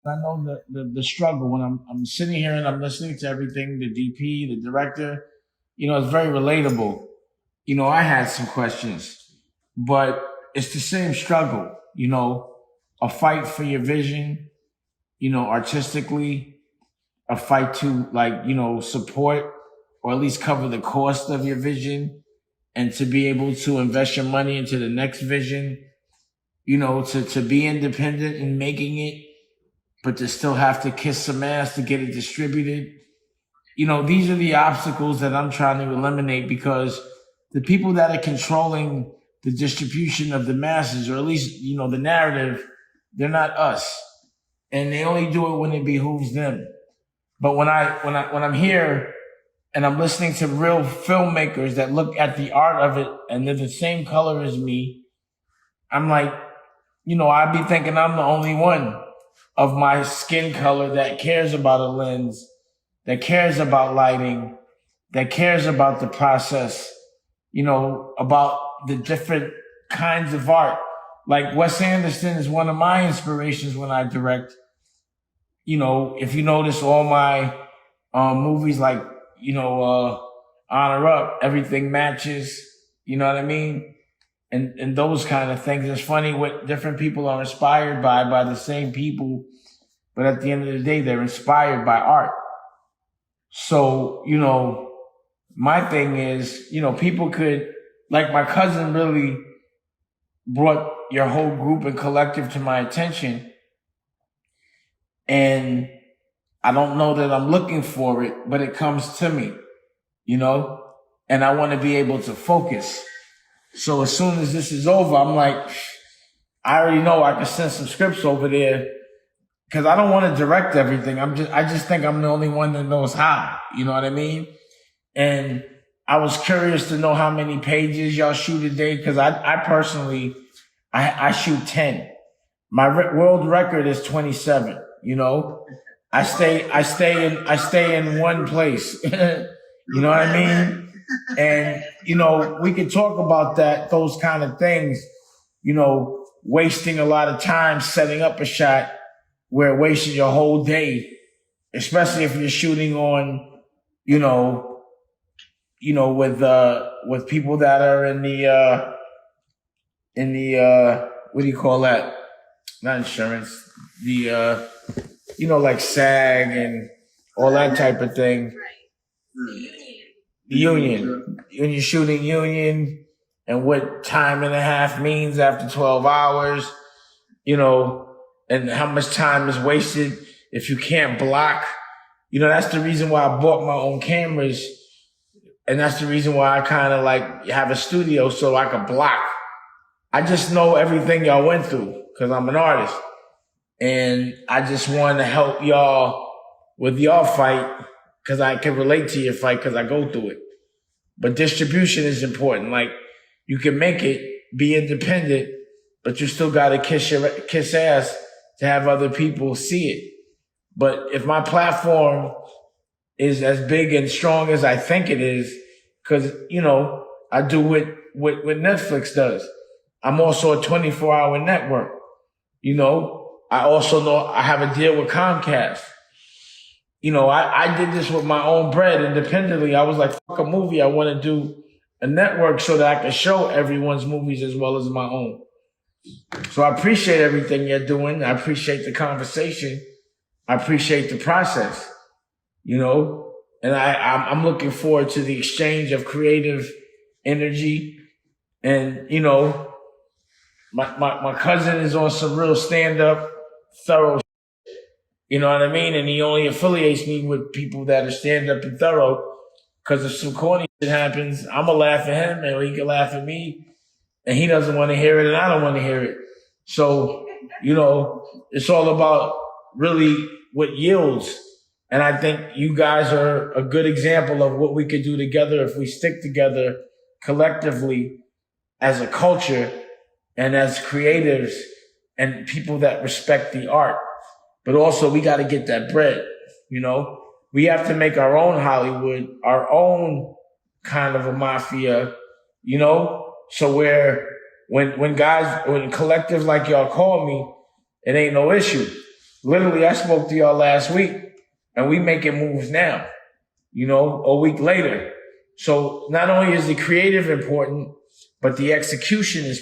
I know the struggle when I'm sitting here and I'm listening to everything, the DP, the director, it's very relatable. I had some questions, but it's the same struggle, a fight for your vision, artistically, a fight to like, support or at least cover the cost of your vision and to be able to invest your money into the next vision, to be independent in making it, but to still have to kiss some ass to get it distributed. These are the obstacles that I'm trying to eliminate because the people that are controlling the distribution of the masses, or at least, the narrative, they're not us. And they only do it when it behooves them. But when I'm here and I'm listening to real filmmakers that look at the art of it and they're the same color as me, I'm like, I'd be thinking I'm the only one of my skin color that cares about a lens, that cares about lighting, that cares about the process, about the different kinds of art. Like Wes Anderson is one of my inspirations when I direct. If you notice all my movies like, Honor Up, everything matches, you know what I mean? And those kind of things. It's funny what different people are inspired by the same people, but at the end of the day, they're inspired by art. So, my thing is, people could, like my cousin really brought your whole group and collective to my attention. And I don't know that I'm looking for it, but it comes to me, and I want to be able to focus. So as soon as this is over, I'm like, I already know I can send some scripts over there because I don't want to direct everything. I just think I'm the only one that knows how, you know what I mean? And I was curious to know how many pages y'all shoot a day because I personally, I shoot 10. My world record is 27, I stay in one place. You know what I mean? And, we could talk about those kind of things, wasting a lot of time setting up a shot where it wasted your whole day, especially if you're shooting on, with people that are in the, what do you call that? Not insurance, the, like SAG and all that type of thing. Union. When you're shooting union and what time and a half means after 12 hours, and how much time is wasted if you can't block. That's the reason why I bought my own cameras. And that's the reason why I kind of like have a studio so I can block. I just know everything y'all went through because I'm an artist. And I just want to help y'all with your fight because I can relate to your fight because I go through it. But distribution is important. Like you can make it, be independent, but you still got to kiss ass to have other people see it. But if my platform is as big and strong as I think it is, because, I do what Netflix does. I'm also a 24-hour network. I also know I have a deal with Comcast. I did this with my own bread independently. I was like, fuck a movie. I want to do a network so that I can show everyone's movies as well as my own. So I appreciate everything you're doing. I appreciate the conversation. I appreciate the process, and I'm looking forward to the exchange of creative energy. And, my cousin is on some real stand-up, thorough, you know what I mean? And he only affiliates me with people that are stand-up and thorough because if some corny shit happens, I'm going to laugh at him and he can laugh at me. And he doesn't want to hear it and I don't want to hear it. So, it's all about really what yields. And I think you guys are a good example of what we could do together if we stick together collectively as a culture and as creatives and people that respect the art. But also we got to get that bread, We have to make our own Hollywood, our own kind of a mafia, So when collectives like y'all call me, it ain't no issue. Literally, I spoke to y'all last week, and we making moves now, a week later. So not only is the creative important, but the execution is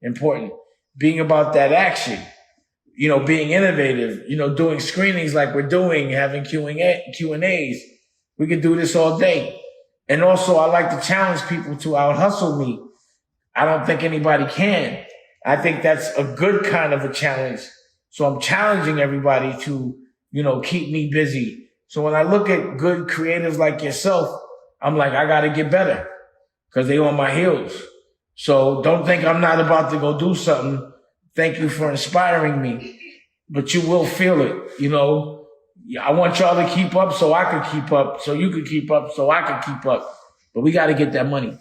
important. Being about that action, being innovative, doing screenings like we're doing, having Q&As. We can do this all day. And also, I like to challenge people to out hustle me. I don't think anybody can. I think that's a good kind of a challenge. So I'm challenging everybody to, keep me busy. So when I look at good creatives like yourself, I'm like, I got to get better because they on my heels. So don't think I'm not about to go do something. Thank you for inspiring me, but you will feel it. I want y'all to keep up so I can keep up, so you can keep up, so I can keep up. But we got to get that money.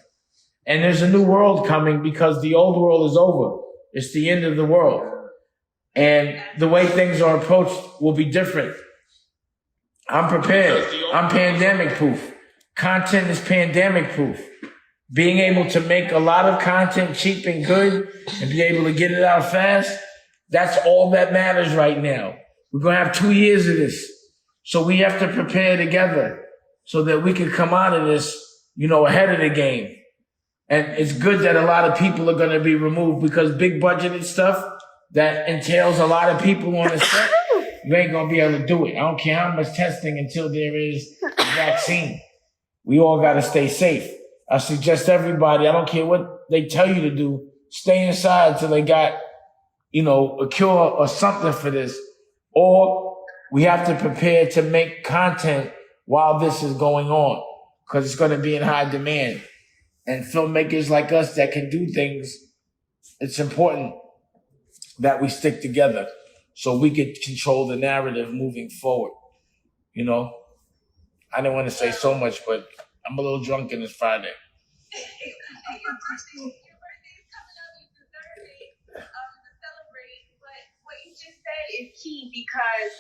And there's a new world coming because the old world is over. It's the end of the world. And the way things are approached will be different. I'm prepared. I'm pandemic proof. Content is pandemic proof. Being able to make a lot of content cheap and good and be able to get it out fast, that's all that matters right now. We're going to have 2 years of this. So we have to prepare together so that we can come out of this, ahead of the game. And it's good that a lot of people are going to be removed because big budgeted stuff that entails a lot of people on the set, you ain't going to be able to do it. I don't care how much testing until there is a vaccine. We all got to stay safe. I suggest everybody, I don't care what they tell you to do, stay inside till they got, a cure or something for this. Or we have to prepare to make content while this is going on because it's going to be in high demand. And filmmakers like us that can do things, it's important that we stick together so we could control the narrative moving forward. I didn't want to say so much, but I'm a little drunk and it's Friday. Is key because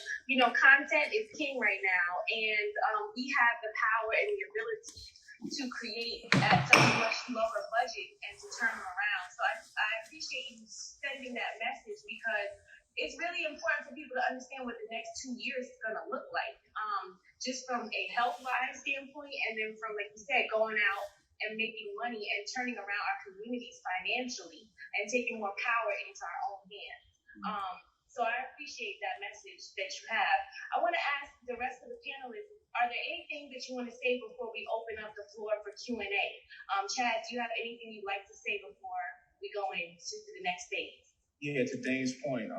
content is king right now, and we have the power and the ability to create at such a much lower budget and to turn them around. So I appreciate you sending that message because it's really important for people to understand what the next 2 years is going to look like, just from a health-wise standpoint, and then from, like you said, going out and making money and turning around our communities financially and taking more power into our own hands. So I appreciate that message that you have. I want to ask the rest of the panelists, are there anything that you want to say before we open up the floor for Q&A? Chad, do you have anything you'd like to say before we go into the next phase? Yeah, to Dane's point,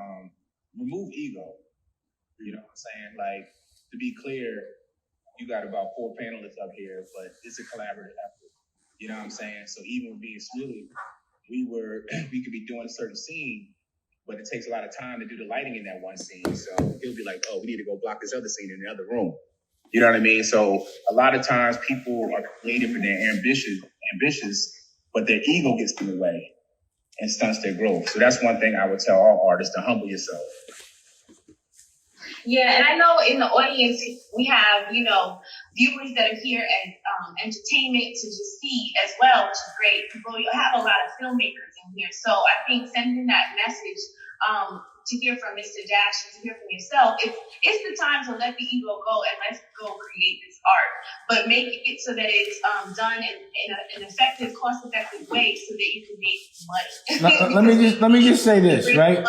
remove ego. You know what I'm saying? Like, to be clear, you got about 4 panelists up here, but it's a collaborative effort. You know what I'm saying? So even with being Smiley, we could be doing a certain scene, but it takes a lot of time to do the lighting in that one scene. So he'll be like, oh, we need to go block this other scene in the other room. You know what I mean? So a lot of times people are creative and they're ambitious, but their ego gets in the way and stunts their growth. So that's one thing I would tell all artists, to humble yourself. Yeah, and I know in the audience we have, viewers that are here as entertainment to just see as well, which is great. You have a lot of filmmakers in here. So I think sending that message to hear from Mr. Dash and to hear from yourself, it's the time to let the ego go and let's go create this art. But make it so that it's done in an effective, cost-effective way so that you can make money. Let me just say this, right?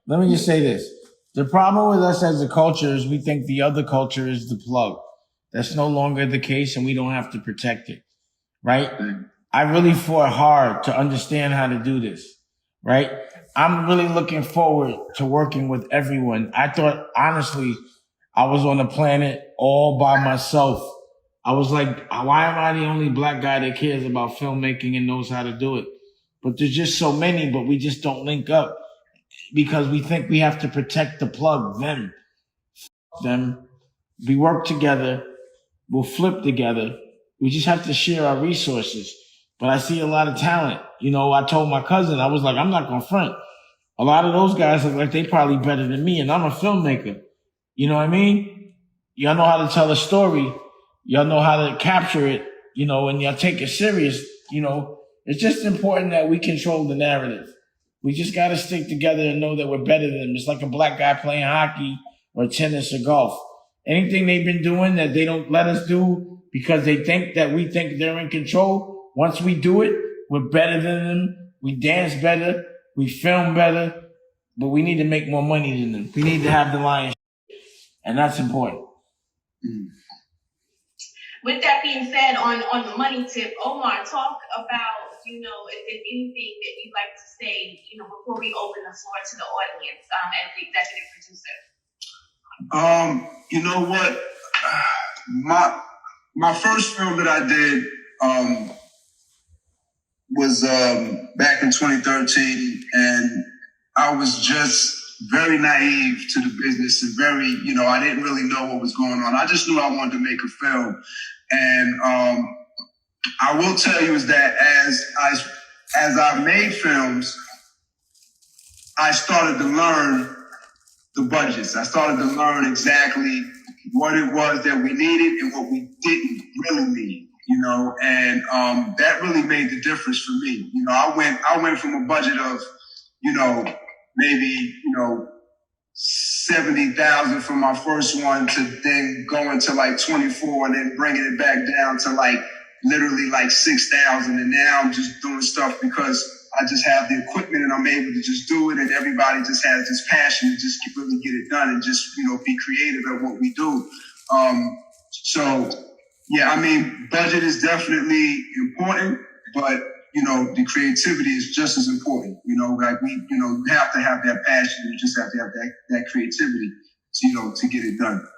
Let me just say this. The problem with us as a culture is we think the other culture is the plug. That's no longer the case, and we don't have to protect it, right? I really fought hard to understand how to do this, right? I'm really looking forward to working with everyone. I thought, honestly, I was on the planet all by myself. I was like, why am I the only black guy that cares about filmmaking and knows how to do it? But there's just so many, but we just don't link up. Because we think we have to protect the plug, them. We work together. We'll flip together. We just have to share our resources. But I see a lot of talent. I told my cousin, I was like, I'm not going to front. A lot of those guys look like they probably better than me, and I'm a filmmaker. You know what I mean? Y'all know how to tell a story. Y'all know how to capture it, and y'all take it serious. It's just important that we control the narrative. We just got to stick together and know that we're better than them. It's like a black guy playing hockey or tennis or golf. Anything they've been doing that they don't let us do because they think that we think they're in control, once we do it, we're better than them. We dance better. We film better. But we need to make more money than them. We need to have the lion's share. And that's important. With that being said, on the money tip, Omar, talk about, if there's anything that you'd like to say, before we open the floor to the audience, as the executive producer. You know what? My first film that I did was back in 2013, and I was just very naive to the business and very, I didn't really know what was going on. I just knew I wanted to make a film. And I will tell you is that as I made films, I started to learn the budgets. I started to learn exactly what it was that we needed and what we didn't really need, and that really made the difference for me. I went from a budget of, maybe, 70,000 for my first one to then going to like 24 and then bringing it back down to like literally like 6,000. And now I'm just doing stuff because I just have the equipment and I'm able to just do it. And everybody just has this passion to just really get it done and just, be creative at what we do. So yeah, I mean, budget is definitely important, but the creativity is just as important. Like you have to have that passion. You just have to have that creativity to get it done.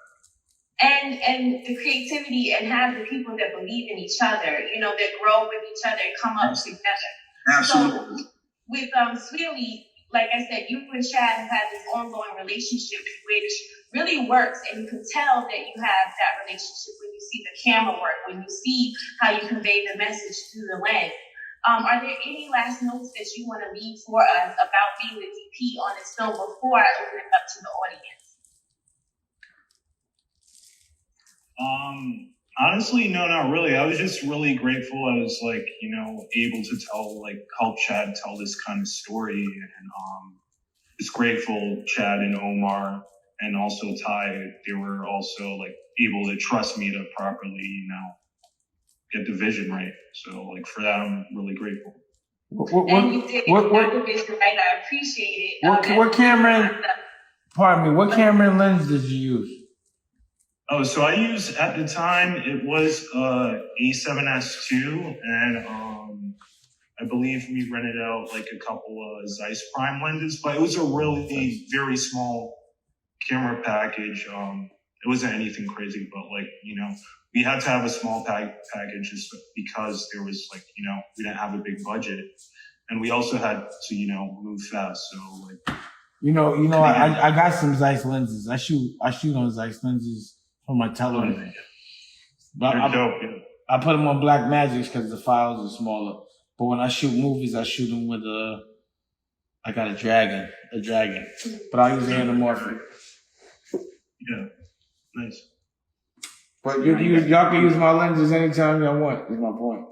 And the creativity and have the people that believe in each other, that grow with each other and come up together. Absolutely. So with Sweely, like I said, you and Chad have had this ongoing relationship which really works, and you can tell that you have that relationship when you see the camera work, when you see how you convey the message through the lens. Are there any last notes that you want to leave for us about being the DP on this film before I open it up to the audience? Honestly, no, not really. I was just really grateful. I was able to help Chad tell this kind of story, and just grateful Chad and Omar and also Ty, they were also able to trust me to properly, get the vision right. So for that, I'm really grateful. And you did get the vision right. I appreciate it. What camera? Pardon me. What camera and lens did you use? Oh, so I used at the time it was A7S2, and I believe we rented out a couple of Zeiss Prime lenses, but it was a really very small camera package. It wasn't anything crazy, but we had to have a small package just because there was we didn't have a big budget, and we also had to move fast. So I got some Zeiss lenses. I shoot on Zeiss lenses for my television. But I put them on Black Magics because the files are smaller. But when I shoot movies, I shoot them with I got a dragon. But I use anamorphic. Yeah, nice. But y'all can use my lenses anytime y'all want, is my point.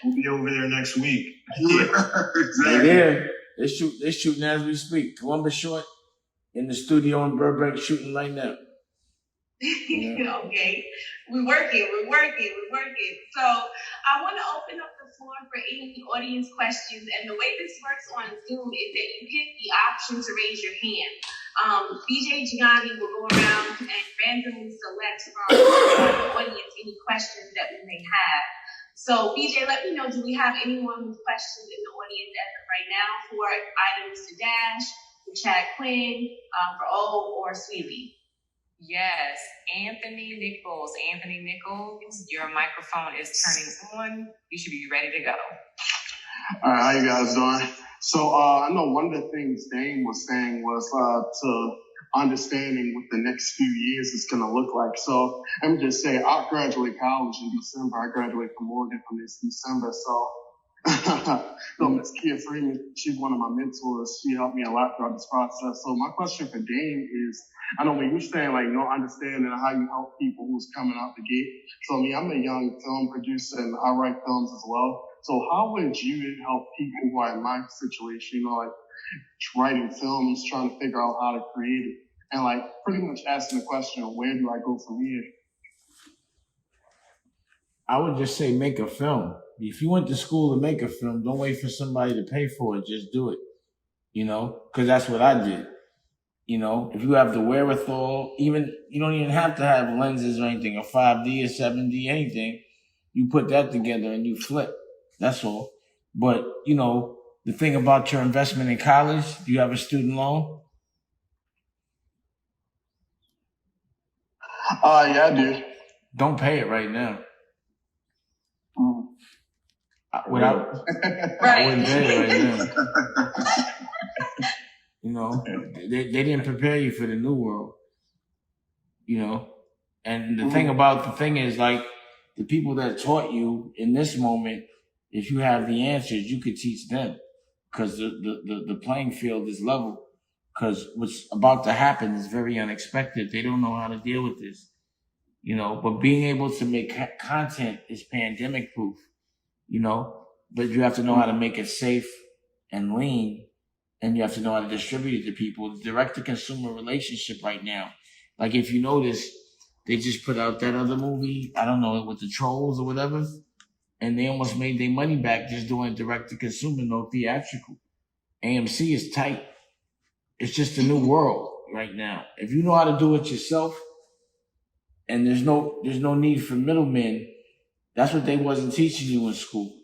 We'll be over there next week. Exactly. Yeah, they're shooting as we speak. Columbus Short in the studio in Burbank shooting right now. Yeah. Okay. We're working. So I want to open up the floor for any audience questions. And the way this works on Zoom is that you hit the option to raise your hand. BJ Gianni will go around and randomly select from the audience any questions that we may have. So BJ, let me know, do we have anyone with questions in the audience as of right now for either Mr. Dash, for Chad Quinn, for O, or Sweely? Yes, Anthony Nichols. Anthony Nichols, your microphone is turning on. You should be ready to go. All right, how you guys doing? So I know one of the things Dane was saying was to understanding what the next few years is going to look like. So let me just say, I graduate college in December. I graduate from Oregon from this December. So No, Miss Kia Freeman, she's one of my mentors. She helped me a lot throughout this process. So my question for Dane is, I know when you're saying like no understanding how you help people who's coming out the gate. So I mean, I'm a young film producer and I write films as well. So how would you help people who are in my situation, you know, like writing films, trying to figure out how to create it, and like pretty much asking the question, where do I go from here? I would just say make a film. If you went to school to make a film, don't wait for somebody to pay for it. Just do it. Because that's what I did. If you have the wherewithal, even you don't even have to have lenses or anything, a 5D, a 7D, anything. You put that together and you flip. That's all. But, the thing about your investment in college, do you have a student loan? Yeah, I do. Don't pay it right now. Mm. I wouldn't pay it right now. They didn't prepare you for the new world. And the thing is, like, the people that taught you in this moment, if you have the answers, you could teach them, because the playing field is level. Because what's about to happen is very unexpected. They don't know how to deal with this. But being able to make content is pandemic proof. But you have to know how to make it safe and lean, and you have to know how to distribute it to people. The direct to consumer relationship right now, like if you notice, they just put out that other movie, I don't know, with the trolls or whatever, and they almost made their money back just doing direct to consumer, no theatrical. AMC is tight. It's just a new world right now. If you know how to do it yourself, and there's no need for middlemen, that's what they wasn't teaching you in school.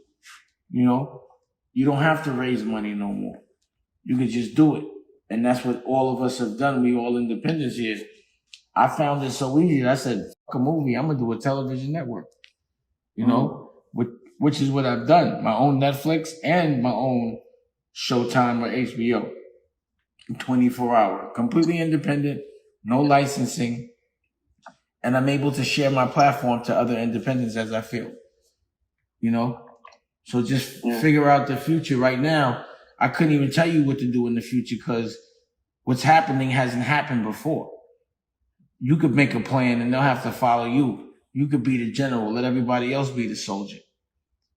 You don't have to raise money no more. You could just do it. And that's what all of us have done. We all independents here. I found it so easy that I said, fuck a movie, I'm gonna do a television network. Which is what I've done. My own Netflix and my own Showtime or HBO. 24-hour, completely independent, no licensing. And I'm able to share my platform to other independents as I feel. So just figure out the future. Right now, I couldn't even tell you what to do in the future because what's happening hasn't happened before. You could make a plan and they'll have to follow you. You could be the general, let everybody else be the soldier.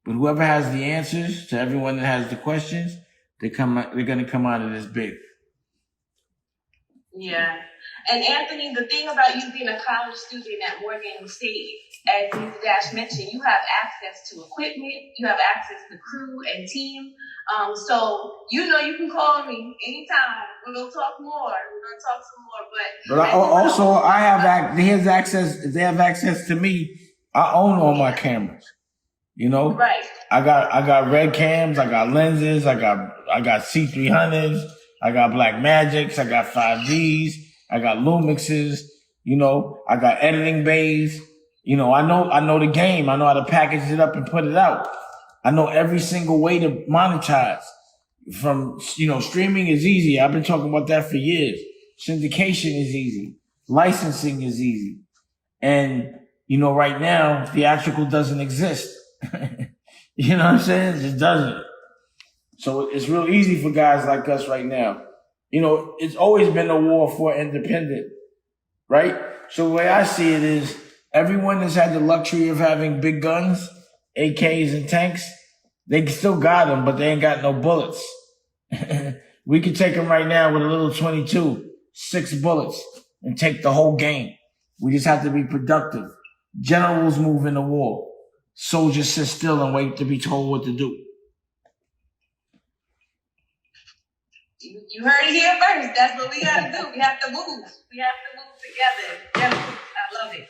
But whoever has the answers to everyone that has the questions, they're going to come out of this big. Yeah. And Anthony, the thing about you being a college student at Morgan State, as Mr. Dash mentioned, you have access to equipment, you have access to crew and team. So you can call me anytime. We're gonna talk more. We're gonna talk some more. But also, I have access. If they have access to me, I own all my cameras. Right. I got red cams. I got lenses. I got C300s. I got Black Magics. I got 5Ds. I got Lumixes. I got editing bays. I know the game. I know how to package it up and put it out. I know every single way to monetize. From, streaming is easy. I've been talking about that for years. Syndication is easy. Licensing is easy. And, right now, theatrical doesn't exist. You know what I'm saying? It just doesn't. So it's real easy for guys like us right now. It's always been a war for independent, right? So the way I see it is everyone that's had the luxury of having big guns, AKs and tanks, they still got them, but they ain't got no bullets. We could take them right now with a little 22, 6 bullets, and take the whole game. We just have to be productive. Generals move into war. Soldiers sit still and wait to be told what to do. You heard it here first. That's what we gotta do. We have to move. We have to move together. Yes, I love it.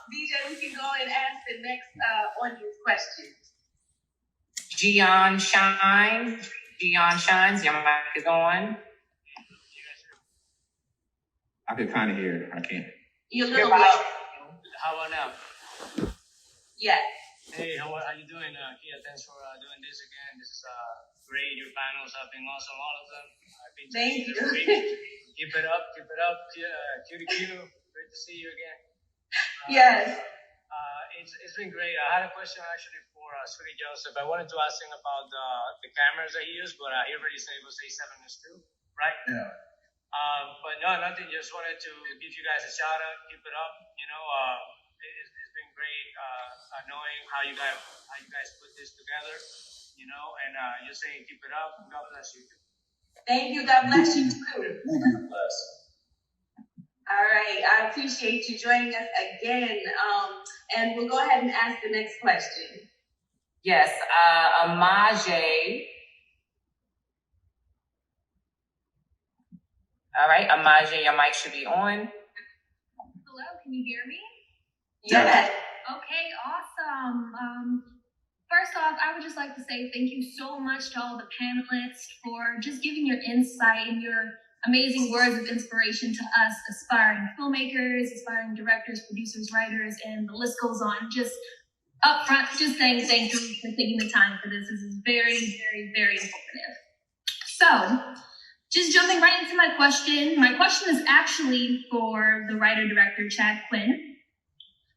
DJ, we can go and ask the next audience question. Gian Shines. Gian Shines, your mic is on. I could kind of hear. I can't. You're a little low. How about now? Yes. Hey, how are you doing, Kia? Thanks for doing this again. This is great. Your panels have been awesome, all of them. I've been Thank you. Keep it up, Q to Q. Great to see you again. Yes. It's been great. I had a question actually for Sweetie Joseph. I wanted to ask him about the cameras that he used, but he already said it was A7S2, right? Yeah. But no, nothing. Just wanted to give you guys a shout out. Keep it up. It's been great knowing how you guys put this together. And just saying keep it up. God bless you. Thank you. God bless you too. Thank you. All right. I appreciate you joining us again. And we'll go ahead and ask the next question. Yes, Amaje. All right, Amaje, your mic should be on. Hello, can you hear me? Yes. Okay, awesome. First off, I would just like to say thank you so much to all the panelists for just giving your insight and your amazing words of inspiration to us aspiring filmmakers, aspiring directors, producers, writers, and the list goes on. Just up front, just saying thank you for taking the time for this. This is very, very, very informative. So, just jumping right into my question. My question is actually for the writer-director, Chad Quinn.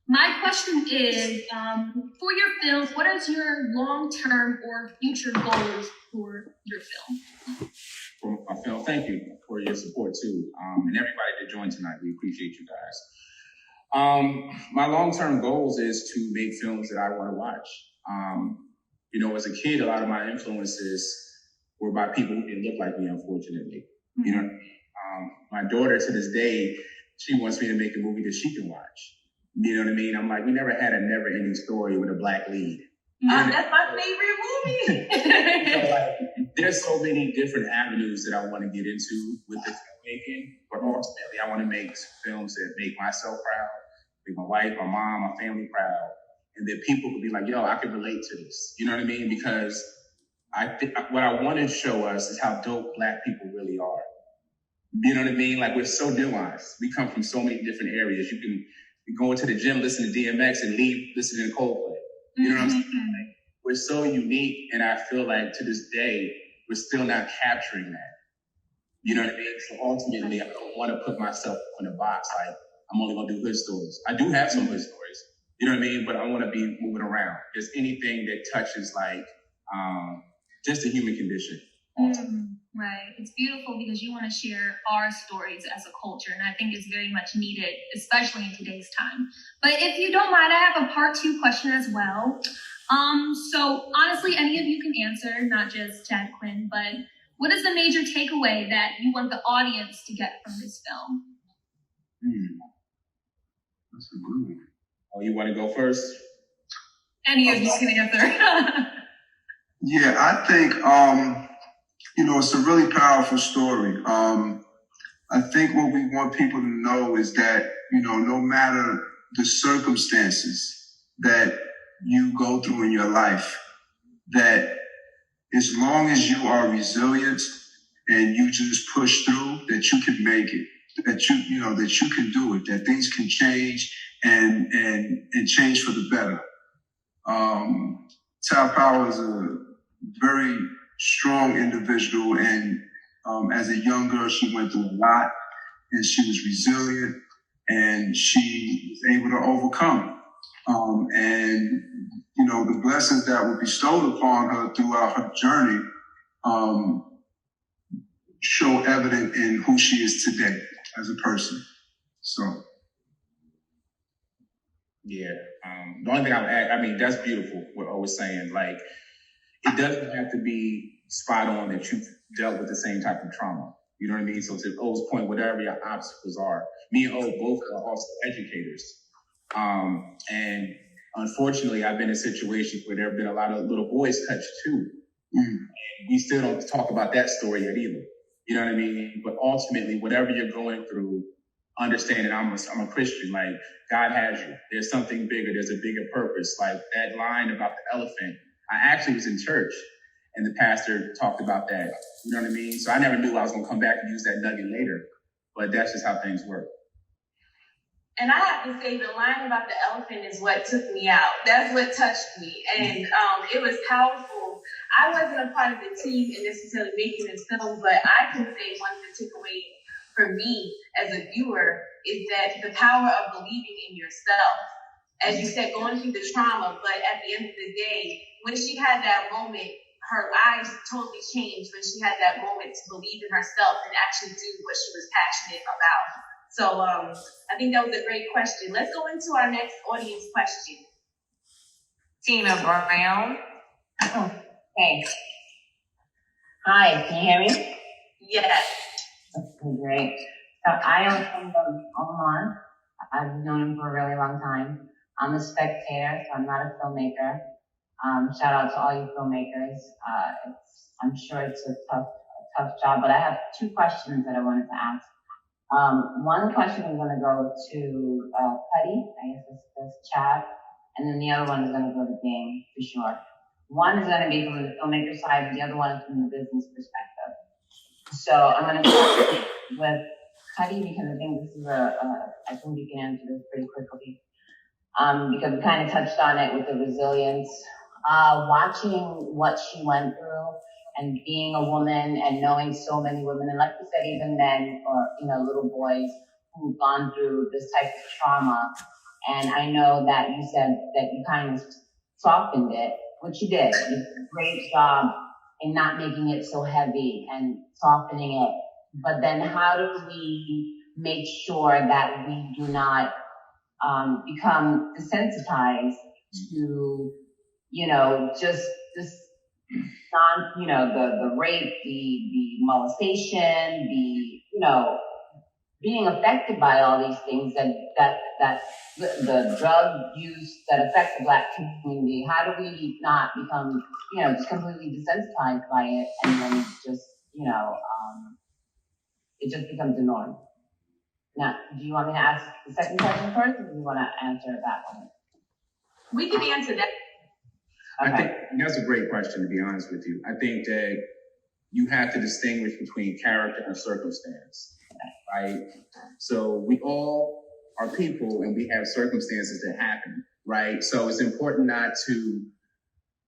My question is, for your film, what is your long-term or future goals for your film? For my film, thank you for your support too, and everybody that joined tonight. We appreciate you guys. My long-term goals is to make films that I want to watch. As a kid, a lot of my influences were by people who didn't look like me, unfortunately. My daughter to this day, she wants me to make a movie that she can watch. You know what I mean? I'm like, we never had a never-ending story with a black lead. That's my favorite movie. There's so many different avenues that I want to get into with the filmmaking, but ultimately I want to make films that make myself proud, make my wife, my mom, my family proud, and that people could be like, yo, I can relate to this. You know what I mean? Because what I want to show us is how dope black people really are. You know what I mean? Like, we're so nuanced. We come from so many different areas. You can go into the gym, listen to DMX, and leave listening to Coldplay. You know what I'm saying? Like, we're so unique, and I feel like to this day, we're still not capturing that. You know what I mean? So ultimately, I don't want to put myself in a box like I'm only going to do hood stories. I do have some hood stories. You know what I mean? But I want to be moving around. Just anything that touches like just the human condition. Right. It's beautiful because you want to share our stories as a culture, and I think it's very much needed, especially in today's time. But if you don't mind, I have a part 2 question as well. So honestly, any of you can answer, not just Chad Quinn, but what is the major takeaway that you want the audience to get from this film? That's a good one. Oh, you want to go first? Any of you can answer. Yeah, I think, it's a really powerful story. I think what we want people to know is that, no matter the circumstances that you go through in your life, that as long as you are resilient and you just push through, that you can make it, that you can do it, that things can change and change for the better. Tal Power is a very strong individual, and as a young girl, she went through a lot, and she was resilient, and she was able to overcome. And the blessings that were bestowed upon her throughout her journey show evident in who she is today as a person. So. Yeah. The only thing I would add, that's beautiful. What I was saying, like, it doesn't have to be spot on that you've dealt with the same type of trauma. You know what I mean? So to O's point, whatever your obstacles are, me and O both are also educators. And unfortunately, I've been in situations where there have been a lot of little boys touched too. And we still don't talk about that story yet either. You know what I mean? But ultimately, whatever you're going through, understanding I'm a Christian, like God has you. There's something bigger. There's a bigger purpose. Like that line about the elephant. I actually was in church and the pastor talked about that. You know what I mean? So I never knew I was going to come back and use that nugget later, but that's just how things work. And I have to say, the line about the elephant is what took me out. That's what touched me. And it was powerful. I wasn't a part of the team in necessarily making this film, but I can say one that took away for me as a viewer is that the power of believing in yourself as you said, going through the trauma, but at the end of the day, when she had that moment, her lives totally changed when she had that moment to believe in herself and actually do what she was passionate about. So I think that was a great question. Let's go into our next audience question. Tina Brown. Oh, thanks. Hi, can you hear me? Yes. Okay, great. So I am from Oman. I've known him for a really long time. I'm a spectator, so I'm not a filmmaker. Shout out to all you filmmakers. I'm sure it's a tough job, but I have two questions that I wanted to ask. One question is going to go to Cuddy, I guess that's Chad, and then the other one is going to go to Dane for sure. One is going to be from the filmmaker side, and the other one is from the business perspective. So I'm going to start with Cuddy because I think this is I think you can answer this pretty quickly. Because we kind of touched on it with the resilience. Watching what she went through and being a woman and knowing so many women, and like you said, even men or, little boys who've gone through this type of trauma. And I know that you said that you kind of softened it, which you did. You did a great job in not making it so heavy and softening it. But then how do we make sure that we do not become desensitized to, just this the rape, the molestation, being affected by all these things that the drug use that affect the Black community. How do we not become, just completely desensitized by it, and then just, it just becomes the norm? Now, do you want me to ask the second question first, or do you want to answer that one? We can answer that. Okay. Okay. I think that's a great question, to be honest with you. I think that you have to distinguish between character and circumstance, right? So we all are people and we have circumstances that happen, right? So it's important not to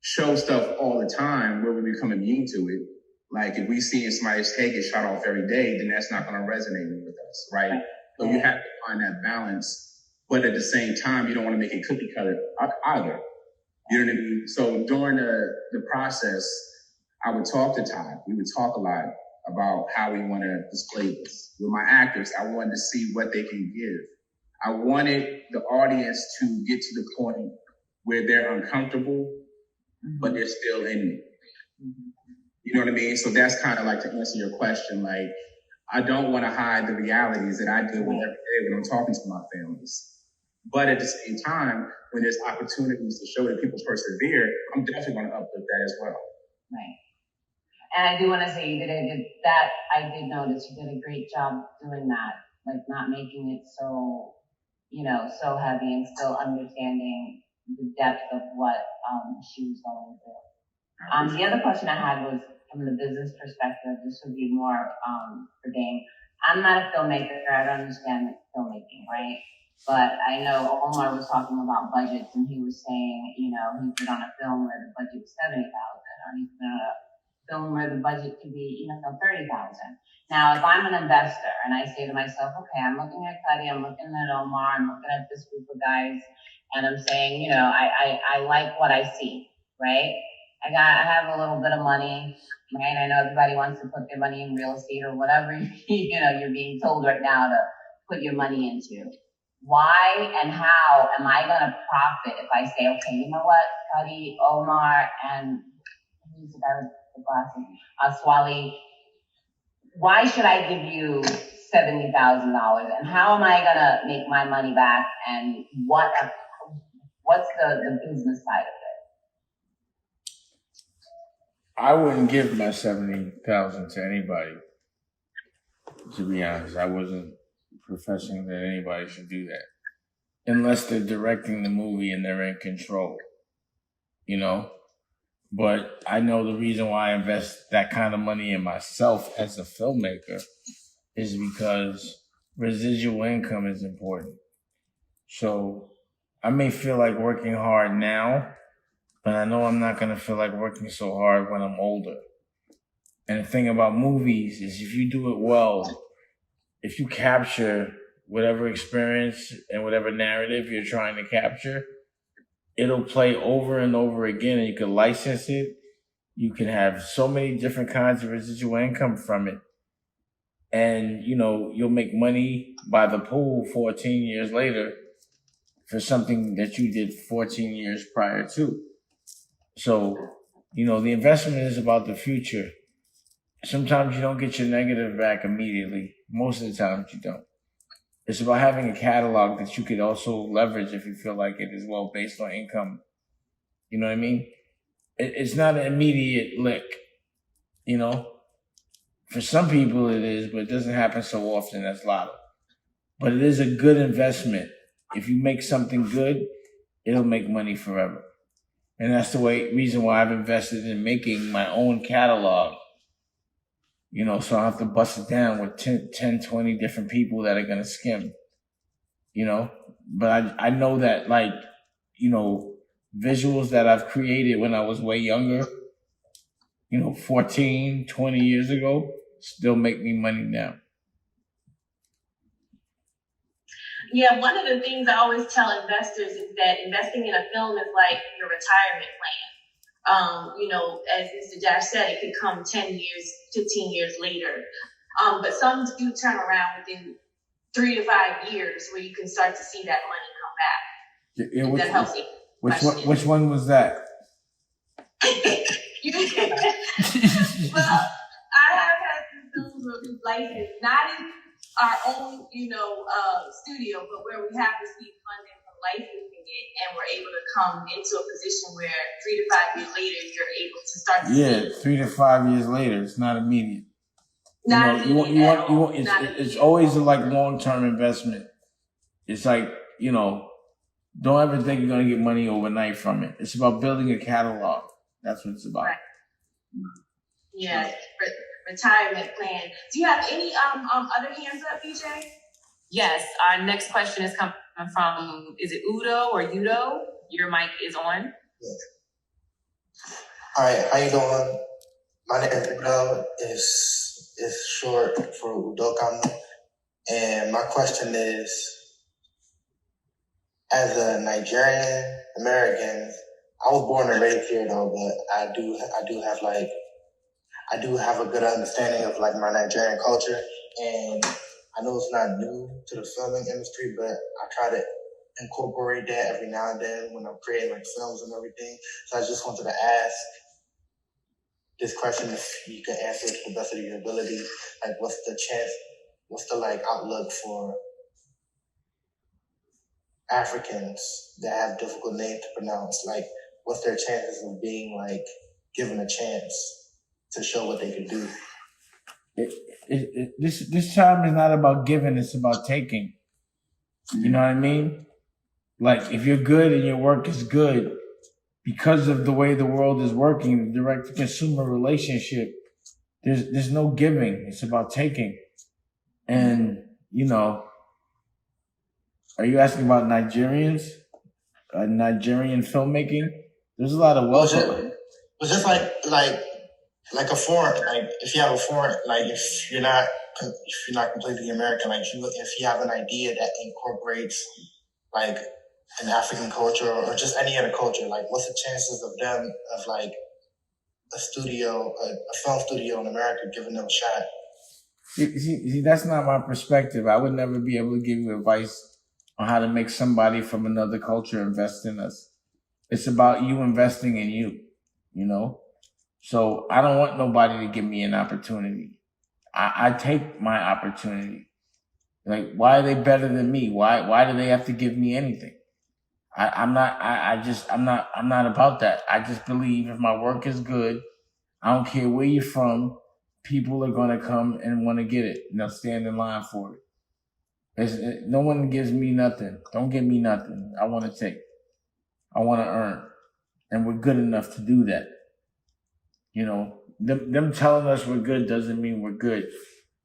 show stuff all the time where we become immune to it. Like if we see somebody's head get shot off every day, then that's not going to resonate with us, right? So you have to find that balance, but at the same time, you don't want to make it cookie cutter either. You know what I mean? So during the process, I would talk to Todd. We would talk a lot about how we want to display this. With my actors, I wanted to see what they can give. I wanted the audience to get to the point where they're uncomfortable, but they're still in it. You know what I mean? So that's kind of like to answer your question. Like, I don't want to hide the realities that I deal with every day when I'm talking to my families. But at the same time, when there's opportunities to show that people persevere, I'm definitely going to uplift that as well. Right. And I do want to say I did notice you did a great job doing that, like not making it so, so heavy and still understanding the depth of what she was going through. The other question I had was from the business perspective. This would be more for Dane. I'm not a filmmaker. I don't understand filmmaking, right? But I know Omar was talking about budgets, and he was saying, he put on a film where the budget was $70,000, or he put on a film where the budget could be, $30,000. Now, if I'm an investor and I say to myself, okay, I'm looking at Cuddy, I'm looking at Omar, I'm looking at this group of guys, and I'm saying, I like what I see, right? I have a little bit of money, right? I know everybody wants to put their money in real estate or whatever, you're being told right now to put your money into. Why and how am I going to profit if I say, okay, you know what, Cuddy, Omar, and who's the guy with the glasses, Swali, why should I give you $70,000? And how am I going to make my money back? And what's the business side of it? I wouldn't give my $70,000 to anybody. To be honest, I wasn't professing that anybody should do that, unless they're directing the movie and they're in control. But I know the reason why I invest that kind of money in myself as a filmmaker is because residual income is important. So I may feel like working hard now, but I know I'm not going to feel like working so hard when I'm older. And the thing about movies is if you do it well, if you capture whatever experience and whatever narrative you're trying to capture, it'll play over and over again, and you can license it. You can have so many different kinds of residual income from it. And, you'll make money by the pool 14 years later for something that you did 14 years prior to. So, the investment is about the future. Sometimes you don't get your negative back immediately. Most of the times you don't. It's about having a catalog that you could also leverage if you feel like it as well, based on income. You know what I mean? It's not an immediate lick, For some people it is, but it doesn't happen so often as lotto. But it is a good investment. If you make something good, it'll make money forever. And that's the reason why I've invested in making my own catalog. So I have to bust it down with 10, 20 different people that are going to skim, But I know that, visuals that I've created when I was way younger, 14, 20 years ago, still make me money now. Yeah, one of the things I always tell investors is that investing in a film is like your retirement plan. As Mr. Dash said, it could come 10 years, 15 years later. But some do turn around within 3 to 5 years where you can start to see that money come back. Yeah, that helps you. Which one was that? Well, I have had some films where we've licensed, not in our own, studio, but where we have received funding from licensing it, and we're able to come into a position where 3 to 5 years later, you're able to start to see. 3 to 5 years later, it's not immediate. It's always a long-term investment. It's like, don't ever think you're going to get money overnight from it. It's about building a catalog. That's what it's about. Right. Yeah, retirement plan. Do you have any other hands up, BJ? Yes, our next question is coming from, is it Udo or Udo? Your mic is on. Hi, how you doing? My name is Udo. It's short for Udokan. And my question is, as a Nigerian American, I was born and raised here though, but I do have a good understanding of my Nigerian culture, and I know it's not new to the filming industry, but I try to incorporate that every now and then when I'm creating films and everything. So I just wanted to ask this question, if you can answer it to the best of your ability. What's the outlook for Africans that have difficult names to pronounce? What's their chances of being given a chance to show what they can do? This time is not about giving, it's about taking. You know what I mean? If you're good and your work is good, because of the way the world is working, the direct-to-consumer relationship, there's no giving. It's about taking. And, are you asking about Nigerians? Nigerian filmmaking? There's a lot of wealth. It's just like a foreign, if you have a foreign, if you're not completely American, if you have an idea that incorporates an African culture or just any other culture, what's the chances of them of a film studio in America giving them a shot? See, that's not my perspective. I would never be able to give you advice on how to make somebody from another culture invest in us. It's about you investing in you, So I don't want nobody to give me an opportunity. I take my opportunity. Why are they better than me? Why do they have to give me anything? I'm not about that. I just believe if my work is good, I don't care where you're from, people are going to come and want to get it. And they'll stand in line for it. No one gives me nothing. Don't give me nothing. I want to take. I want to earn. And we're good enough to do that. Them telling us we're good doesn't mean we're good.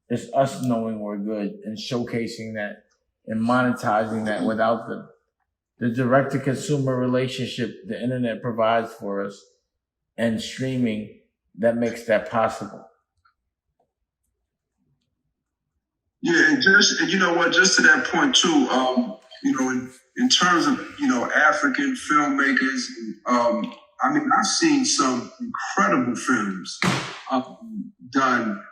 It's us knowing we're good and showcasing that and monetizing that without them. The direct-to-consumer relationship the internet provides for us and streaming, that makes that possible. Yeah, and just and you know what, just to that point too, in terms of African filmmakers, I mean, I've seen some incredible films done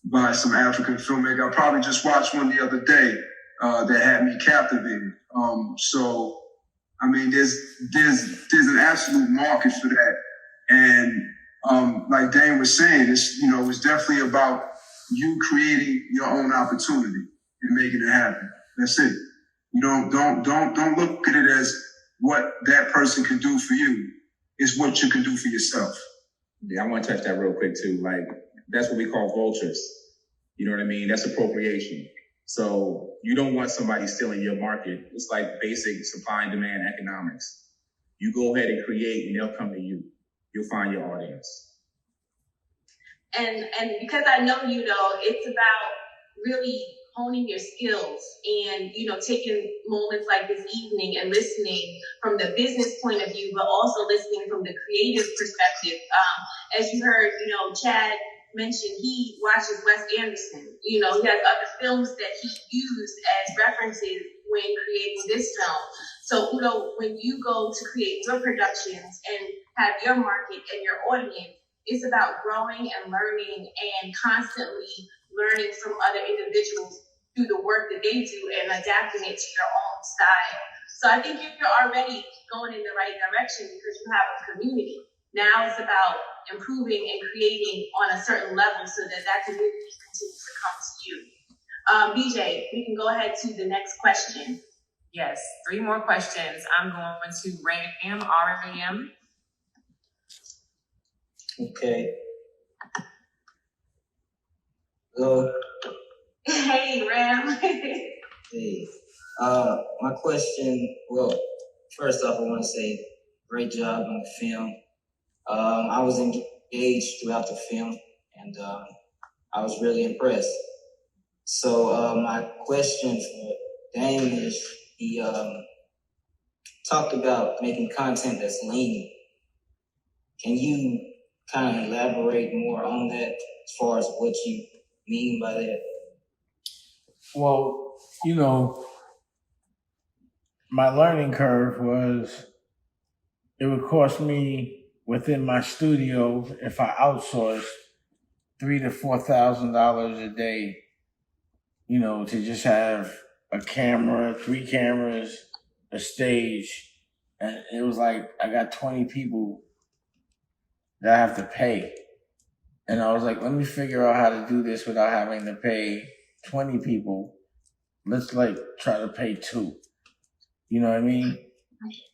by some African filmmaker. I probably just watched one the other day that had me captivated. So I mean, there's an absolute market for that, and like Dane was saying, it's definitely about you creating your own opportunity and making it happen. That's it. You don't look at it as what that person can do for you. It's what you can do for yourself. Yeah, I want to touch that real quick too. Like, that's what we call vultures. You know what I mean? That's appropriation. So you don't want somebody stealing your market. It's like basic supply and demand economics. You go ahead and create and they'll come to you. You'll find your audience. And because I know it's about really honing your skills and taking moments like this evening and listening from the business point of view, but also listening from the creative perspective. As you heard, Chad mentioned he watches Wes Anderson. He has other films that he used as references when creating this film. So when you go to create your productions and have your market and your audience, it's about growing and learning and constantly learning from other individuals through the work that they do and adapting it to your own style. So I think you're already going in the right direction because you have a community. Now it's about improving and creating on a certain level so that community continues to come to you. BJ, we can go ahead to the next question. Yes, 3 more questions. I'm going to Ram, R-A-M. Okay. Hello. Hey, Ram. Hey. My question, well, first off, I want to say great job on the film. I was engaged throughout the film, and I was really impressed. So my question for Dane is, he talked about making content that's lean. Can you kind of elaborate more on that as far as what you mean by that? Well, my learning curve was it would cost me within my studio if I outsourced $3,000 to $4,000 a day, to just have a camera, 3 cameras, a stage, and it was like I got 20 people that I have to pay. And I was like, let me figure out how to do this without having to pay 20 people. Let's try to pay 2. You know what I mean?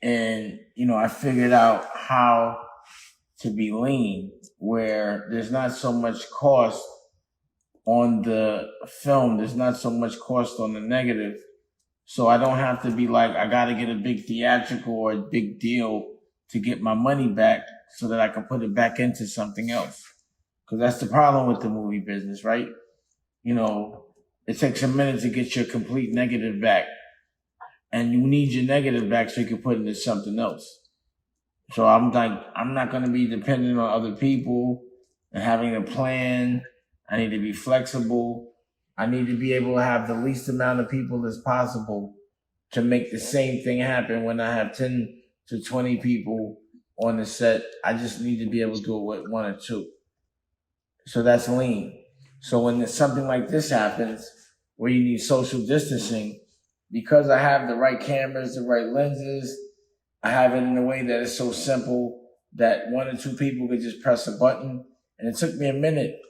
And, I figured out how to be lean where there's not so much cost on the film. There's not so much cost on the negative. So I don't have to be like, I got to get a big theatrical or a big deal to get my money back so that I can put it back into something else. Because that's the problem with the movie business, right? It takes a minute to get your complete negative back. And you need your negative back so you can put it into something else. So I'm not going to be dependent on other people and having a plan. I need to be flexible. I need to be able to have the least amount of people as possible to make the same thing happen. When I have 10 to 20 people on the set, I just need to be able to do it with 1 or 2. So that's lean. So when something like this happens, where you need social distancing, because I have the right cameras, the right lenses, I have it in a way that is so simple that 1 or 2 people could just press a button. And it took me a minute.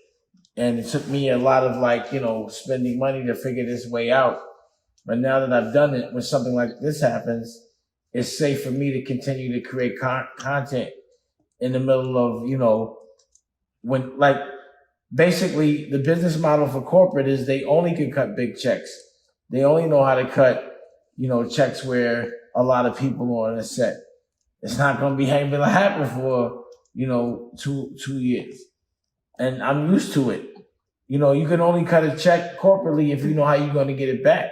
And it took me a lot of spending money to figure this way out. But now that I've done it, when something like this happens, it's safe for me to continue to create content in the middle of, when basically the business model for corporate is they only can cut big checks. They only know how to cut, checks where a lot of people are on a set. It's not going to be able to happen for, 2 years. And I'm used to it. You can only cut a check corporately if you know how you're going to get it back.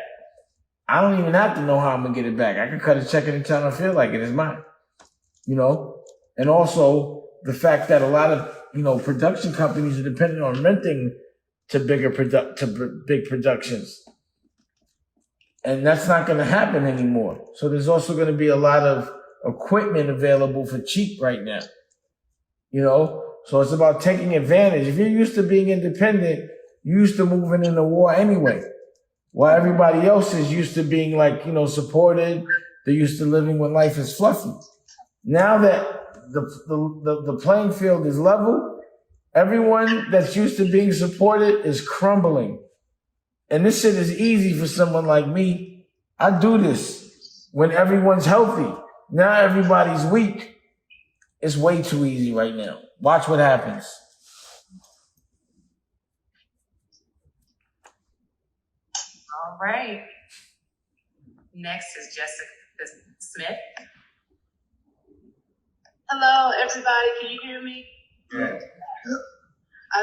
I don't even have to know how I'm going to get it back. I can cut a check anytime I feel like it. It's mine. And also the fact that a lot of, production companies are dependent on renting to big productions. And that's not going to happen anymore. So there's also going to be a lot of equipment available for cheap right now. You know, so it's about taking advantage. If you're used to being independent, you're used to moving in the war anyway. While everybody else is used to being like, you know, supported, they're used to living when life is fluffy. Now that the playing field is level, everyone that's used to being supported is crumbling. And this shit is easy for someone like me. I do this when everyone's healthy. Now everybody's weak. It's way too easy right now. Watch what happens. All right. Next is Jessica Smith. Hello, everybody. Can you hear me? Yeah.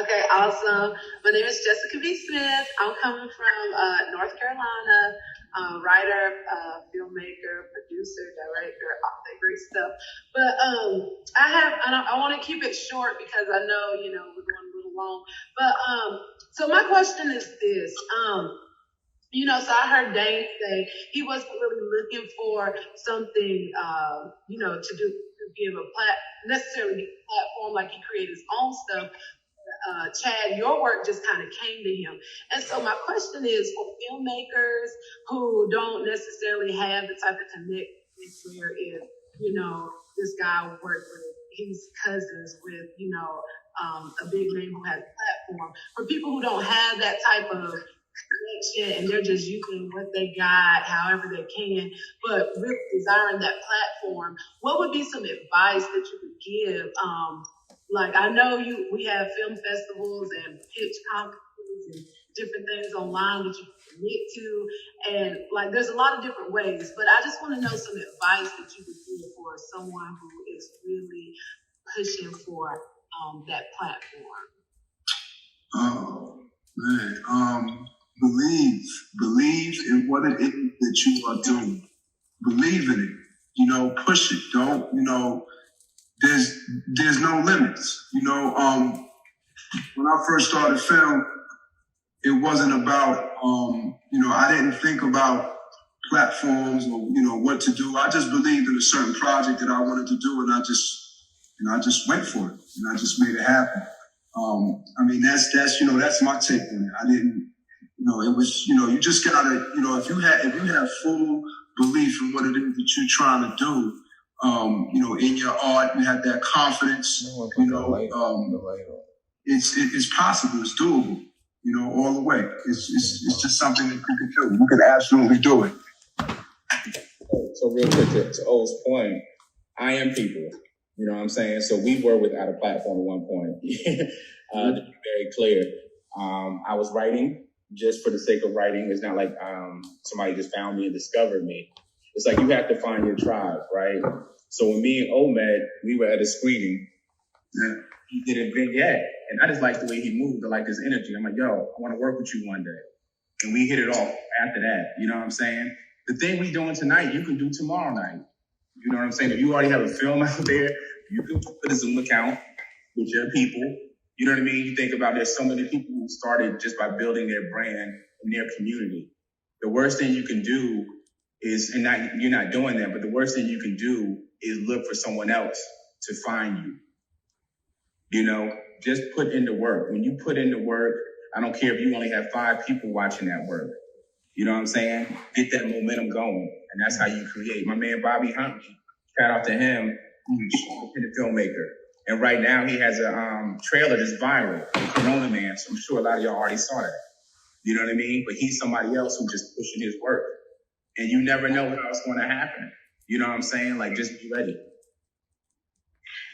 Okay, awesome. My name is Jessica B. Smith. I'm coming from North Carolina. Writer, filmmaker, producer, director, all that great stuff. But I want to keep it short because I know, you know, we're going a little long. But so my question is this. You know, so I heard Dane say he wasn't really looking for something, you know, to give necessarily give a platform like he created his own stuff. Chad, your work just kind of came to him. And so my question is for filmmakers who don't necessarily have the type of connection where if, you know, this guy worked with his cousins with, you know, a big name who has a platform. For people who don't have that type of connection and they're just using what they got however they can, but really desiring that platform, what would be some advice that you could give? Like I know we have film festivals and pitch conferences and different things online that you can commit to, and like there's a lot of different ways. But I just want to know some advice that you could give for someone who is really pushing for that platform. Oh man, believe in what it is that you are doing. Believe in it. You know, push it. Don't, you know. There's no limits. You know, when I first started film, it wasn't about, you know, I didn't think about platforms or, you know, what to do. I just believed in a certain project that I wanted to do, and I just went for it, and I just made it happen. I mean, that's you know, that's my take on it. I didn't, you know, it was, you know, you just gotta, you know, if you have full belief in what it is that you're trying to do, you know, in your art, you have that confidence, you know, it's possible, it's doable, you know, all the way. It's just something that you can do. You can absolutely do it. So real quick to O's point, I am people, you know what I'm saying? So we were without a platform at one point, to be very clear. I was writing just for the sake of writing. It's not like somebody just found me and discovered me. It's like you have to find your tribe, right? So when me and O met, we were at a screening. He did a vignette, and I just liked the way he moved. I liked his energy. I'm like, yo, I want to work with you one day. And we hit it off after that. You know what I'm saying? The thing we doing tonight, you can do tomorrow night. You know what I'm saying? If you already have a film out there, you can put a Zoom account with your people. You know what I mean? You think about there's so many people who started just by building their brand in their community. The worst thing you can do is, and you're not doing that, but the worst thing you can do is look for someone else to find you. You know, just put in the work. When you put in the work, I don't care if you only have 5 people watching that work. You know what I'm saying? Get that momentum going. And that's how you create. My man, Bobby Huntley, shout out to him, he's an independent filmmaker. And right now he has a trailer that's viral, Corona Man. So I'm sure a lot of y'all already saw that. You know what I mean? But he's somebody else who's just pushing his work. And you never know how it's going to happen. You know what I'm saying? Like, just be ready.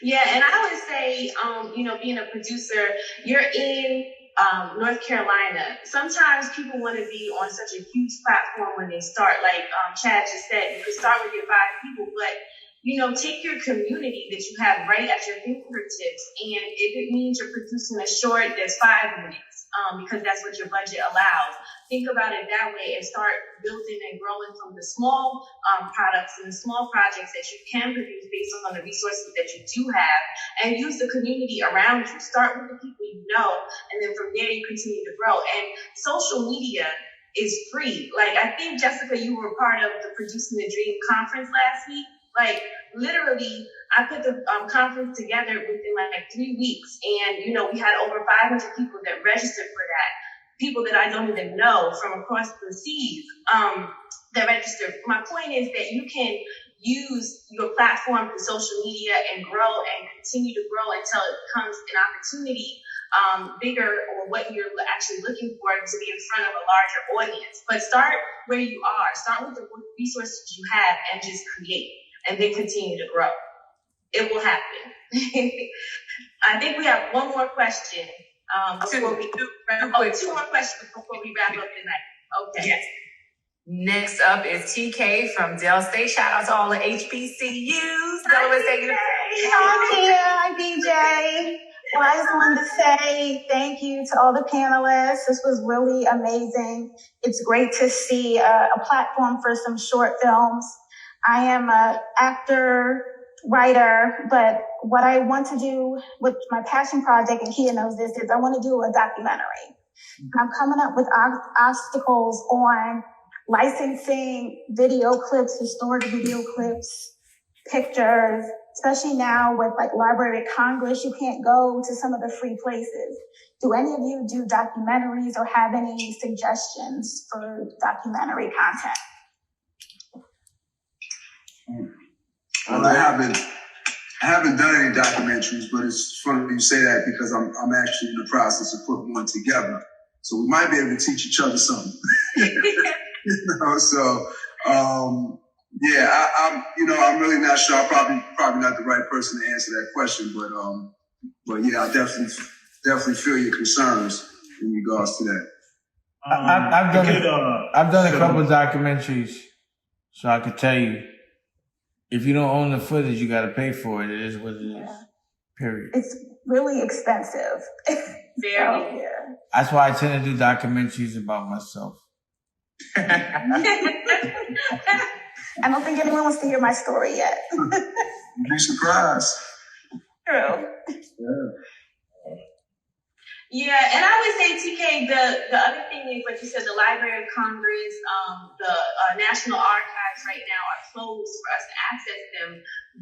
Yeah, and I would say, you know, being a producer, you're in North Carolina. Sometimes people want to be on such a huge platform when they start. Like Chad just said, you can start with your 5 people, but you know, take your community that you have right at your fingertips, and if it means you're producing a short that's 5 minutes, because that's what your budget allows, think about it that way and start building and growing from the small products and the small projects that you can produce based on the resources that you do have, and use the community around you. Start with the people you know, and then from there you continue to grow. And social media is free. Like, I think, Jessica, you were part of the Producing the Dream conference last week. Like, literally, I put the conference together within like 3 weeks, and we had over 500 people that registered for that. People that I don't even know from across the seas that registered. My point is that you can use your platform for social media and grow and continue to grow until it becomes an opportunity bigger, or what you're actually looking for to be in front of a larger audience. But start where you are. Start with the resources you have and just create, and then continue to grow. It will happen. I think we have one more question. Two more questions before we wrap up tonight. Okay. Yes. Next up is TK from Dell State. Shout out to all the HBCUs. Delaware State University. Hi, BJ. Well, I just wanted to say thank you to all the panelists. This was really amazing. It's great to see a platform for some short films. I am an actor, writer, but what I want to do with my passion project, and Kia knows this, is I want to do a documentary. I'm coming up with obstacles on licensing video clips, historic video clips, pictures, especially now with like Library of Congress, you can't go to some of the free places. Do any of you do documentaries or have any suggestions for documentary content? Well, I haven't done any documentaries, but it's funny you say that because I'm actually in the process of putting one together. So we might be able to teach each other something. Yeah, I'm really not sure. I'm probably not the right person to answer that question, but yeah, I definitely feel your concerns in regards to that. I've done a couple of documentaries, so I could tell you, if you don't own the footage, you got to pay for it. It is what it is. Period. It's really expensive. Very. Yeah. That's why I tend to do documentaries about myself. I don't think anyone wants to hear my story yet. You'd be surprised. True. Yeah, and I would say, TK, the other thing is, like you said, the Library of Congress, the National Archives right now are closed for us to access them.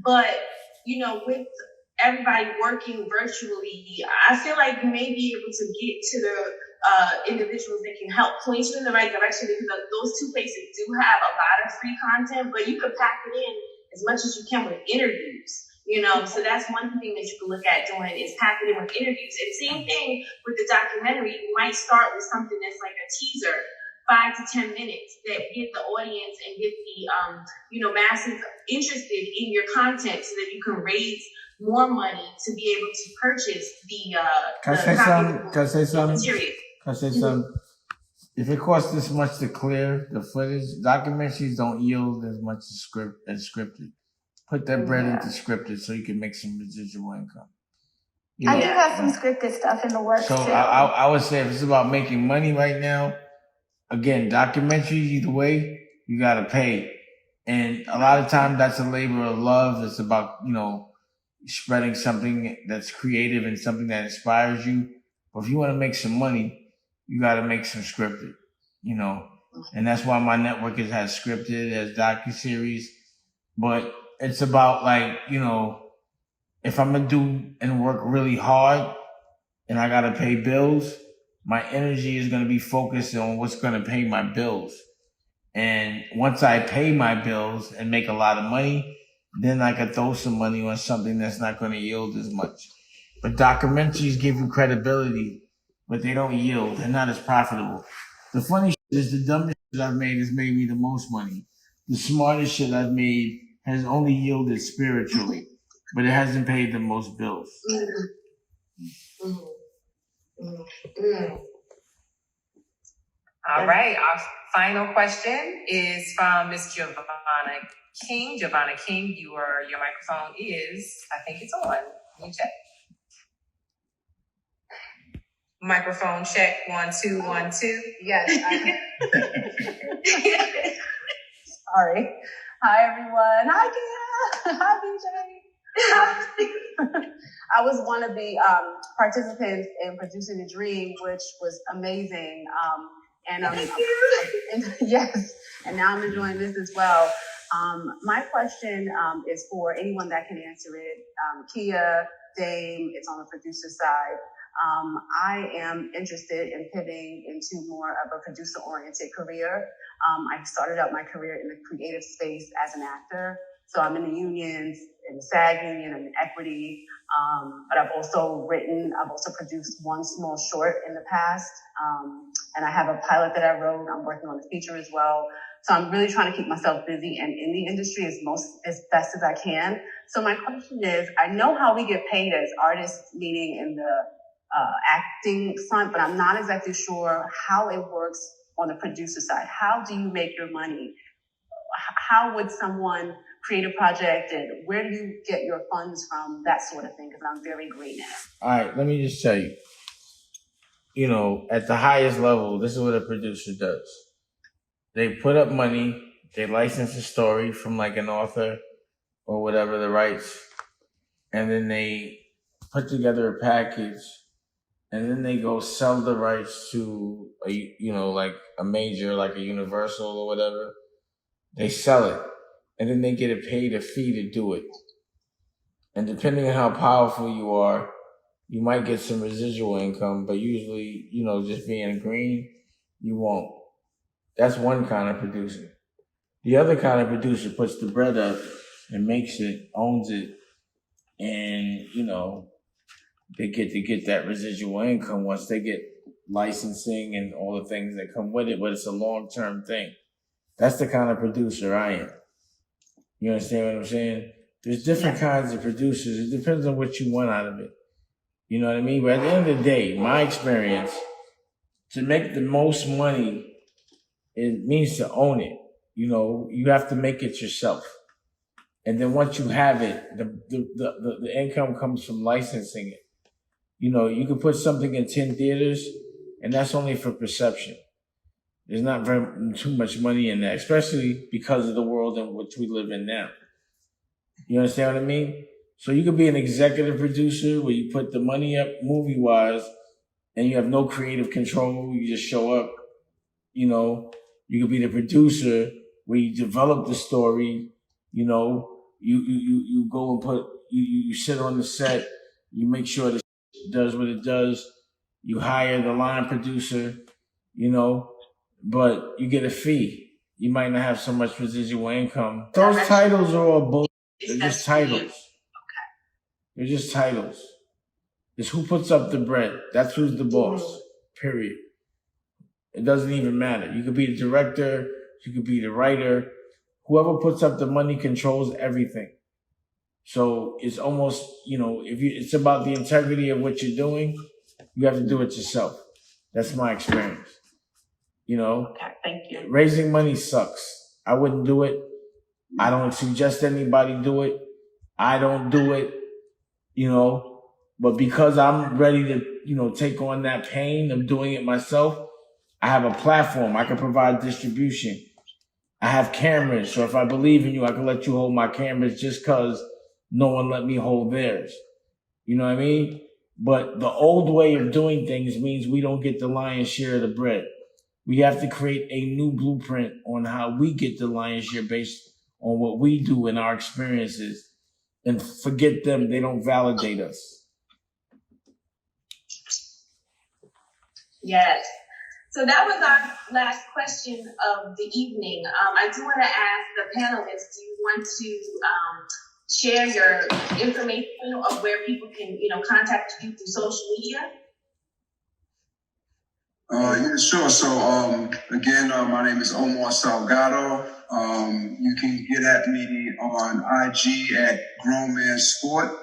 But, with everybody working virtually, I feel like you may be able to get to the individuals that can help point you in the right direction, because those two places do have a lot of free content, but you could pack it in as much as you can with interviews. So that's one thing that you can look at doing, is pack it in with interviews. And same thing with the documentary. You might start with something that's like a teaser, 5 to 10 minutes, that get the audience and get the masses interested in your content, so that you can raise more money to be able to purchase the Can I say something? If it costs this much to clear the footage, documentaries don't yield as much as scripted. Put that bread into scripted so you can make some residual income. I do have some scripted stuff in the works too. too. I would say if it's about making money right now, again, documentaries, either way, you got to pay. And a lot of times that's a labor of love. It's about, spreading something that's creative and something that inspires you. But if you want to make some money, you got to make some scripted, and that's why my network has scripted, as docuseries. But it's about if I'm going to do and work really hard and I got to pay bills, my energy is going to be focused on what's going to pay my bills. And once I pay my bills and make a lot of money, then I could throw some money on something that's not going to yield as much. But documentaries give you credibility, but they don't yield. They're not as profitable. The funny shit is the dumbest shit I've made has made me the most money. The smartest shit I've made has only yielded spiritually, but it hasn't paid the most bills. All right. Our final question is from Miss Giovanna King. Giovanna King, your microphone is, I think it's on. Let me check. Microphone check, 1, 2, 1, 2. Yes. Sorry. Hi, everyone. Hi, Kia. Hi, BJ. I was one of the participants in Producing the Dream, which was amazing. Yes, and now I'm enjoying this as well. My question is for anyone that can answer it. Kia, Dame, it's on the producer side. I am interested in pivoting into more of a producer-oriented career. I started out my career in the creative space as an actor. So I'm in the unions, in the SAG union, I'm in equity. But I've also produced one small short in the past. And I have a pilot that I wrote. I'm working on a feature as well. So I'm really trying to keep myself busy and in the industry as best as I can. So my question is, I know how we get paid as artists, meaning in the acting front, but I'm not exactly sure how it works on the producer side. How do you make your money? How would someone create a project, and where do you get your funds from? That sort of thing, because I'm very green at it. All right, let me just tell you. You know, at the highest level, this is what a producer does. They put up money, they license a story from like an author or whatever the rights, and then they put together a package, and then they go sell the rights to like a major, like a Universal or whatever. They sell it, and then they get paid a fee to do it. And depending on how powerful you are, you might get some residual income, but usually, just being green, you won't. That's one kind of producer. The other kind of producer puts the bread up and makes it, owns it, and, they get that residual income once they get licensing and all the things that come with it, but it's a long-term thing. That's the kind of producer I am. You understand what I'm saying? There's different kinds of producers. It depends on what you want out of it. You know what I mean? But at the end of the day, my experience, to make the most money, it means to own it. You have to make it yourself. And then once you have it, the income comes from licensing it. You can put something in 10 theaters, and that's only for perception. There's not too much money in that, especially because of the world in which we live in now. You understand what I mean? So you could be an executive producer where you put the money up movie-wise and you have no creative control. You just show up. You could be the producer where you develop the story. You go and you sit on the set. You make sure the does what it does. You hire the line producer, but you get a fee. You might not have so much residual income. Those titles are all bullshit. They're just titles. Okay. They're just titles. It's who puts up the bread. That's who's the boss. Period. It doesn't even matter. You could be the director. You could be the writer. Whoever puts up the money controls everything. So it's almost, it's about the integrity of what you're doing. You have to do it yourself. That's my experience. Okay, thank you. Raising money sucks. I wouldn't do it. I don't suggest anybody do it. I don't do it, but because I'm ready to, take on that pain of doing it myself, I have a platform. I can provide distribution. I have cameras. So if I believe in you, I can let you hold my cameras just because no one let me hold theirs. You know what I mean? But the old way of doing things means we don't get the lion's share of the bread. We have to create a new blueprint on how we get the lion's share based on what we do in our experiences, and forget them. They don't validate us. Yes. So that was our last question of the evening. I do want to ask the panelists, do you want to share your information of where people can, contact you through social media? Yeah, sure. So, again, my name is Omar Salgado. You can get at me on IG at Grown Man Sport,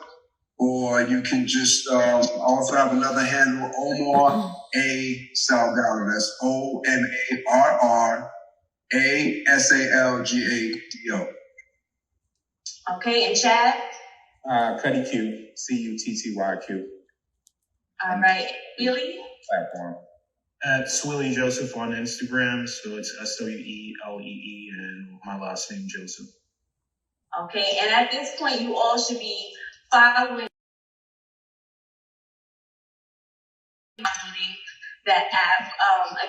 or you can just also have another handle, Omar A. Salgado. That's OMARRASALGADO. Okay, and Chad? Cuddy Q, CUTTYQ. All right. Billy? platform? At Swilly Joseph on Instagram. So it's SWELEE and my last name Joseph. Okay, and at this point, you all should be following that app.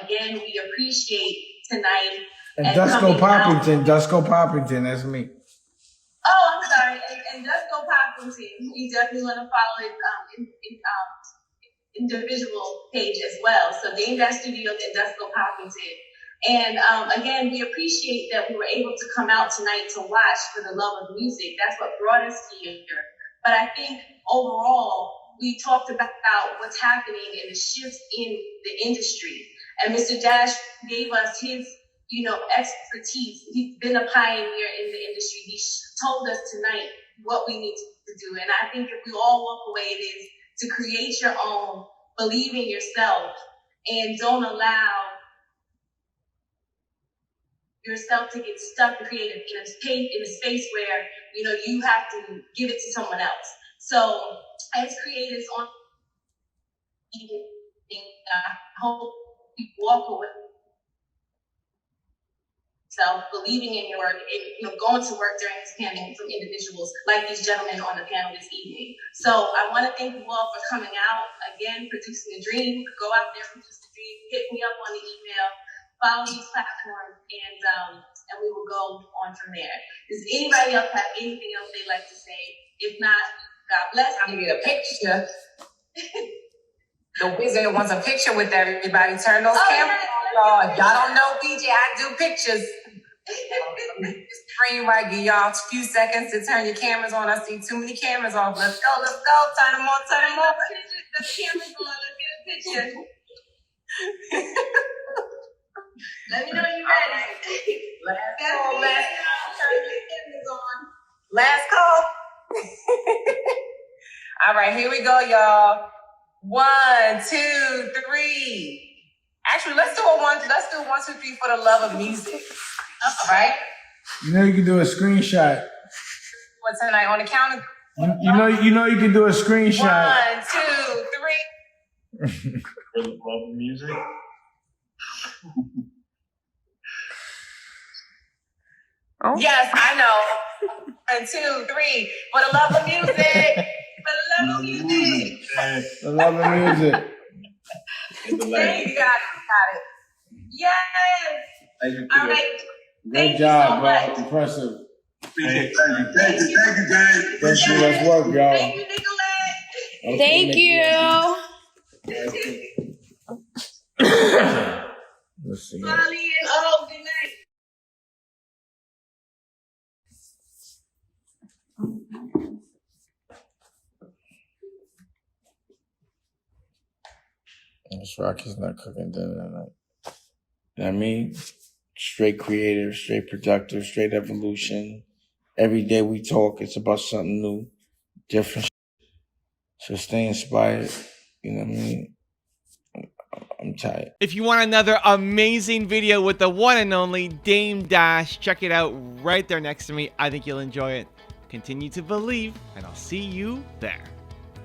Again, we appreciate tonight. And Dusko Poppington, that's me. Oh, I'm sorry. And Dusko Poppington, you definitely want to follow his individual page as well. So Dame Dash Studios and Dusko Poppington. And again, we appreciate that we were able to come out tonight to watch for the love of music. That's what brought us here. But I think overall, we talked about what's happening and the shifts in the industry. And Mr. Dash gave us his, expertise. He's been a pioneer in the industry. He told us tonight what we need to do. And I think if we all walk away, it is to create your own, believe in yourself, and don't allow yourself to get stuck creative in a space where, you have to give it to someone else. So as creators on, I hope you walk away believing in your work and going to work during this pandemic from individuals like these gentlemen on the panel this evening. So I want to thank you all for coming out. Again, producing a dream. Go out there, produce a dream. Hit me up on the email. Follow these platforms, and we will go on from there. Does anybody else have anything else they'd like to say? If not, God bless. I'm gonna get a picture. The wizard wants a picture with everybody. Turn those cameras on, y'all. If y'all don't know BJ, I do pictures. Screen right, give y'all a few seconds to turn your cameras on. I see too many cameras off. Let's go. Turn them on. The camera's on. Let's get a picture. Let me know you're ready. Last call. All right, here we go, y'all. 1, 2, 3. Actually, let's do 1, 2, 3 for the love of music. All right. You can do a screenshot. What tonight on the count of? You can do a screenshot. 1, 2, 3. For the love of music. Oh. Yes, I know. 1, 2, 3. For the love of music. For the love of music. The love of music. You got it. Yes. All right. Great job, bro. Impressive. Thank you, Dave. Thank you. Let's work, y'all. Thank you, Nicolette. Okay, Thank you. Let's see. Good night. This Rocky's not cooking dinner tonight. You know what I mean? Straight creative, straight productive, straight evolution. Every day we talk, it's about something new, different. So stay inspired. You know what I mean? I'm tired. If you want another amazing video with the one and only Dame Dash, check it out right there next to me. I think you'll enjoy it. Continue to believe, and I'll see you there.